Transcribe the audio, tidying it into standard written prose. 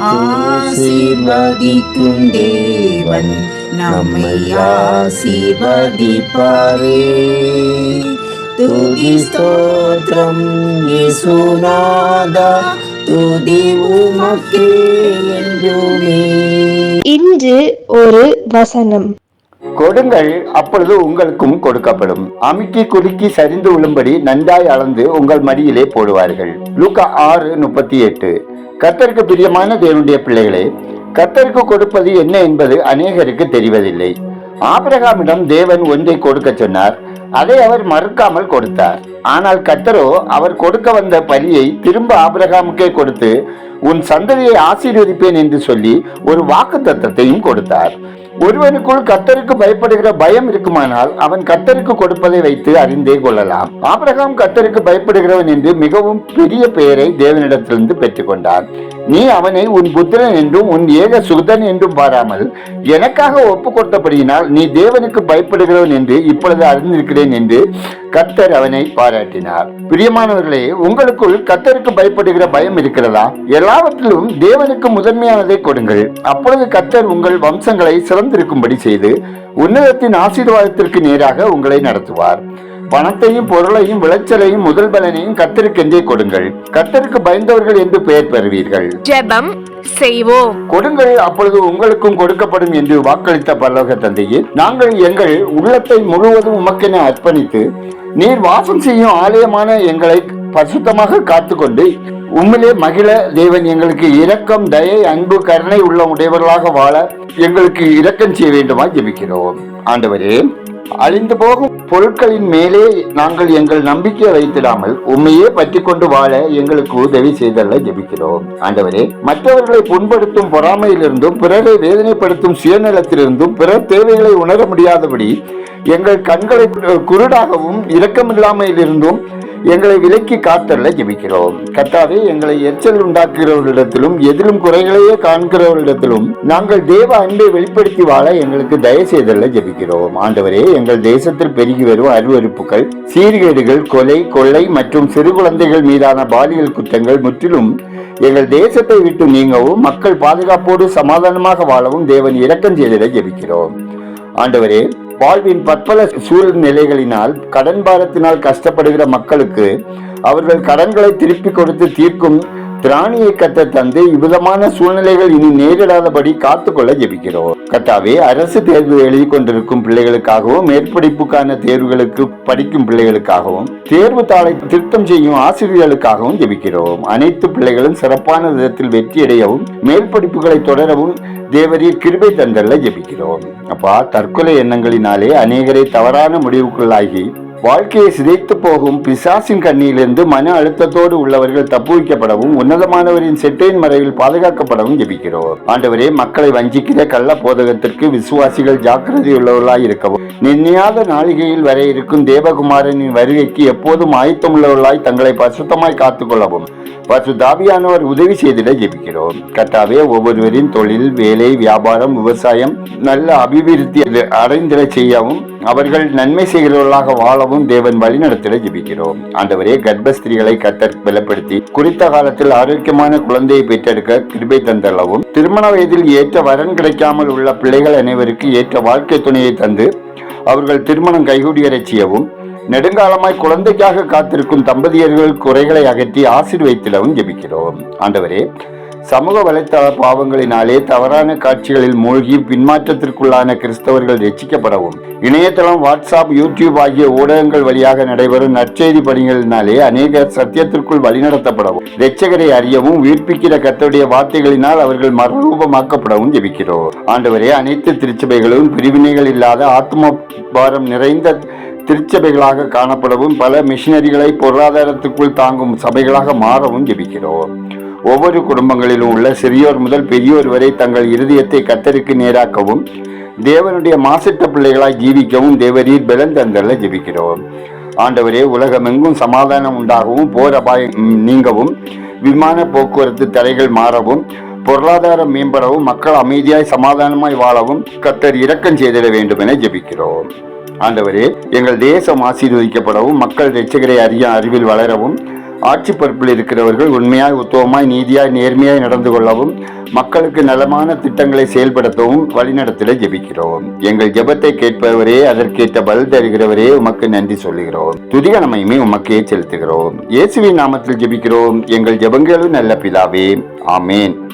ஆசீர்வதிக்கும் தேவன் நம்மை ஆசீர்வதிப்பாரே. துதி ஸ்தோத்திரம் இயேசுநாதா, துதி உமக்கே என்றுமே. இன்று ஒரு வசனம். கொடுங்கள், அப்பொழுது உங்களுக்கும் கொடுக்கப்படும். அமுக்கி குலுக்கி சரிந்து விழும்படி நன்றாய் அளந்து உங்கள் மடியிலே போடுவார்கள். லூக்கா 6:38. கர்த்தருக்கு பிரியமான தேவனுடைய பிள்ளைகளே, கர்த்தருக்கு கொடுப்பது என்ன என்பது அநேகருக்கு தெரிவதில்லை. ஆபிரகாமிடம் தேவன் ஒன்றை கொடுக்க சொன்னார். அதை அவர் மறுக்காமல் கொடுத்தார். ஆனால் கர்த்தரோ அவர் கொடுக்க வந்த பலியை திரும்ப ஆபிரகாமுக்கே கொடுத்து, உன் சந்ததியை ஆசீர்வதிப்பேன் என்று சொல்லி ஒரு வாக்குத்தத்தத்தையும் கொடுத்தார். ஒருவனுக்குள் கர்த்தருக்கு பயப்படுகிற பயம் இருக்குமானால் அவன் கர்த்தருக்கு கொடுப்பதை வைத்து அறிந்தே கொள்ளலாம். ஆபிரகாம் கர்த்தருக்கு பயப்படுகிறவன் என்று மிகவும் பெரிய பெயரை தேவனிடத்திலிருந்து பெற்றுக்கொண்டான். நீ அவனை உன் புத்திரன் என்றும் உன் ஏக சுதன் என்றும் பாராமல் எனக்காக ஒப்பு கொடுத்தபடியினால் நீ தேவனுக்கு பயப்படுகிறவன் என்று இப்பொழுது அறிந்திருக்கிறேன் என்று கர்த்தர் அவனை பாராட்டினார். பிரியமானவர்களே, உங்களுக்குள் கர்த்தருக்கு பயப்படுகிற பயம் இருக்கிறதா? எல்லாவற்றிலும் தேவனுக்கு முதன்மையானதை கொடுங்கள். அப்பொழுது கர்த்தர் உங்கள் வம்சங்களை சிறந்திருக்கும்படி செய்து உன்னதத்தின் ஆசீர்வாதத்திற்கு நேராக உங்களை நடத்துவார். பணத்தையும் பொருளையும் விளைச்சலையும் முதல் பலனையும் கர்த்தருக்கென்றே கொடுங்கள். கர்த்தருக்கு பயந்தவர்கள் என்று பெயர் பெறுவீர்கள். ஜெபம் செய்வோம். கொடுங்கள், அப்பொழுது உங்களுக்கும் கொடுக்கப்படும் என்று வாக்களித்த பரலோக தந்தையே, நாங்கள் எங்கள் உள்ளத்தை முழுவதும் உமக்கென அர்ப்பணித்து நீர் வாசம் செய்யும் ஆலயமான எங்களை பரிசுத்தமாக காத்துக்கொண்டு உம்மிலே மகிழ தேவன் எங்களுக்கு இரக்கம், தயை, அன்பு, கருணை உள்ள உடையவர்களாக வாழ எங்களுக்கு இரக்கம் செய்ய வேண்டுமா ஜெபிக்கிறோம். ஆண்டவரே, அழிந்து போகும் பொருட்களின் மேலே நாங்கள் எங்கள் நம்பிக்கையை வைத்திடாமல் உண்மையே பற்றி கொண்டு வாழ எங்களுக்கு உதவி செய்தல்ல ஜெபிக்கிறோம். ஆண்டவரே, மற்றவர்களை புண்படுத்தும் பொறாமையிலிருந்தும் பிறரை வேதனைப்படுத்தும் சுயநலத்திலிருந்தும் பிறர் தேவைகளை உணர முடியாதபடி எங்கள் கண்களை குருடாகவும் இரக்கமில்லாமையிலிருந்தும் எங்களை விலக்கி காத்தல்ல ஜெபிக்கிறோம். கர்த்தாவே, எங்களை எரிச்சல் உண்டாக்குகிறவர்களிடத்திலும் எதிலும் குறைகளையே காண்கிறவர்களிடத்திலும் நாங்கள் தேவ அன்பை வெளிப்படுத்தி வாழ எங்களுக்கு தயவு செய்தல்ல ஜெபிக்கிறோம். ஆண்டவரே, எங்கள் தேசத்தில் பெருகி வரும் அருவருப்புகள், சீர்கேடுகள், கொலை, கொள்ளை மற்றும் சிறு குழந்தைகள் மீதான பாலியல் குற்றங்கள் முற்றிலும் எங்கள் தேசத்தை விட்டு நீங்கவும் மக்கள் பாதுகாப்போடு சமாதானமாக வாழவும் தேவன் இரக்கம் செய்திட ஜெபிக்கிறோம். ஆண்டவரே, வாழ்வின் பற்பல சூழ்நிலைகளினால் கடன் பாரத்தினால் கஷ்டப்படுகிற மக்களுக்கு அவர்கள் கடன்களை திருப்பி கொடுத்து தீர்க்கும் திராணியை கத்த தந்து இவ்விதமான சூழ்நிலைகள் இனி நேரிடாதபடி காத்துக்கொள்ள ஜெபிக்கிறோம். கர்த்தாவே, அரசு தேர்வு எழுதி கொண்டிருக்கும் பிள்ளைகளுக்காகவும் மேற்படிப்புக்கான தேர்வுகளுக்கு படிக்கும் பிள்ளைகளுக்காகவும் தேர்வு தாளை திருத்தம் செய்யும் ஆசிரியர்களுக்காகவும் ஜெபிக்கிறோம். அனைத்து பிள்ளைகளும் சிறப்பான விதத்தில் வெற்றியடையவும் மேல் படிப்புகளை தொடரவும் தேவரீர் கிருபை தந்தல்ல ஜெபிக்கிறோம். அப்பா, தற்கொலை எண்ணங்களினாலே அநேகரை தவறான முடிவுக்குள்ளாகி வாழ்க்கையை சிதைத்து போகும் பிசாசின் கண்ணியிலிருந்து மன அழுத்தத்தோடு உள்ளவர்கள் தப்புவிக்கப்படவும் உன்னதமானவரின் செட்டையின் மறைவில் பாதுகாக்கப்படவும் ஜெபிக்கிறோம். ஆண்டவரே, மக்களை வஞ்சிக்கிற கள்ள போதகத்திற்கு விசுவாசிகள் ஜாக்கிரதையுள்ளவர்களாய் இருக்கவும் நிர்ணயாத நாளிகையில் வர இருக்கும் தேவகுமாரனின் வருகைக்கு எப்போதும் ஆயத்தமுள்ளவர்களாய் தங்களை பரிசுத்தமாய் காத்துக்கொள்ளவும் பரிசுத்தாவியானவர் உதவி செய்திட ஜெபிக்கிறோம். கர்த்தாவே, ஒவ்வொருவரின் தொழில், வேலை, வியாபாரம், விவசாயம் நல்ல அபிவிருத்தி அடைந்திட செய்யவும் அவர்கள் நன்மை செய்கிறவர்களாக வாழவும் தேவன் வழி நடத்திட ஜெபிக்கிறோம். ஆண்டவரே, கர்ப்பஸ்திரிகளை கர்த்தர் பலப்படுத்தி குறித்த காலத்தில் ஆரோக்கியமான குழந்தையை பெற்றெடுக்க கிருபை தந்தளவும் திருமண வயதில் ஏற்ற வரன் கிடைக்காமல் உள்ள பிள்ளைகள் அனைவருக்கு ஏற்ற வாழ்க்கை துணையை தந்து அவர்கள் திருமணம் கைகூடியறச் செய்யவும் நெடுங்காலமாய் குழந்தைக்காக காத்திருக்கும் தம்பதியர்கள் குறைகளை அகற்றி ஆசீர்வதித்திடவும் ஜெபிக்கிறோம். ஆண்டவரே, சமூக வலைத்தள பாவங்களினாலே தவறான காட்சிகளில் மூழ்கி பின்மாற்றத்திற்குள்ளான கிறிஸ்தவர்கள் ரட்சிக்கப்படவும் இணையதளம், வாட்ஸ்அப், யூடியூப் ஆகிய ஊடகங்கள் வழியாக நடைபெறும் நற்செய்தி பணிகளினாலே அநேகர் சத்தியத்திற்குள் வழிநடத்தப்படவும் இரட்சகரை அறியவும் உயிர்ப்பிக்கிற கர்த்தருடைய வார்த்தைகளினால் அவர்கள் மறுரூபமாக்கப்படவும் ஜெபிக்கிறோம். ஆண்டவரே, அனைத்து திருச்சபைகளும் பிரிவினைகள் இல்லாத ஆத்ம பாரம் நிறைந்த திருச்சபைகளாக காணப்படவும் பல மிஷினரிகளை பொருளாதாரத்துக்குள் தாங்கும் சபைகளாக மாறவும் ஜெபிக்கிறோம். ஒவ்வொரு குடும்பங்களிலும் உள்ள சிறியோர் முதல் பெரியோர் வரை தங்கள் இருதயத்தை கர்த்தருக்கு நேராக்கவும் தேவனுடைய மாசற்ற பிள்ளைகளாய் ஜீவிக்கவும் தேவரீர் பலன் தந்தல்ல ஜெபிக்கிறோம். ஆண்டவரே, உலகமெங்கும் சமாதானம் உண்டாகவும் போர் அபாயம் நீங்கவும் விமான போக்குவரத்து தடைகள் மாறவும் பொருளாதாரம் மேம்படவும் மக்கள் அமைதியாய் சமாதானமாய் வாழவும் கர்த்தர் இரக்கம் செய்திட வேண்டும் என ஜெபிக்கிறோம். ஆண்டவரே, எங்கள் தேசம் ஆசீர்வதிக்கப்படவும் மக்கள் இரட்சகரை அறிவில் வளரவும் ஆட்சி பொறுப்பில் இருக்கிறவர்கள் உண்மையாய், உத்தவமாய், நீதியாய், நேர்மையாய் நடந்து கொள்ளவும், மக்களுக்கு நலமான திட்டங்களை செயல்படுத்தவும் வழிநடத்திட ஜெபிக்கிறோம். எங்கள் ஜெபத்தை கேட்பவரே, அதற்கேற்ற பதில் தருகிறவரே, உமக்கு நன்றி சொல்லுகிறோம். துதிகனமையுமே உமக்கே செலுத்துகிறோம். இயேசுவின் நாமத்தில் ஜெபிக்கிறோம் எங்கள் ஜெபங்களும் நல்ல பிதாவே. ஆமேன்.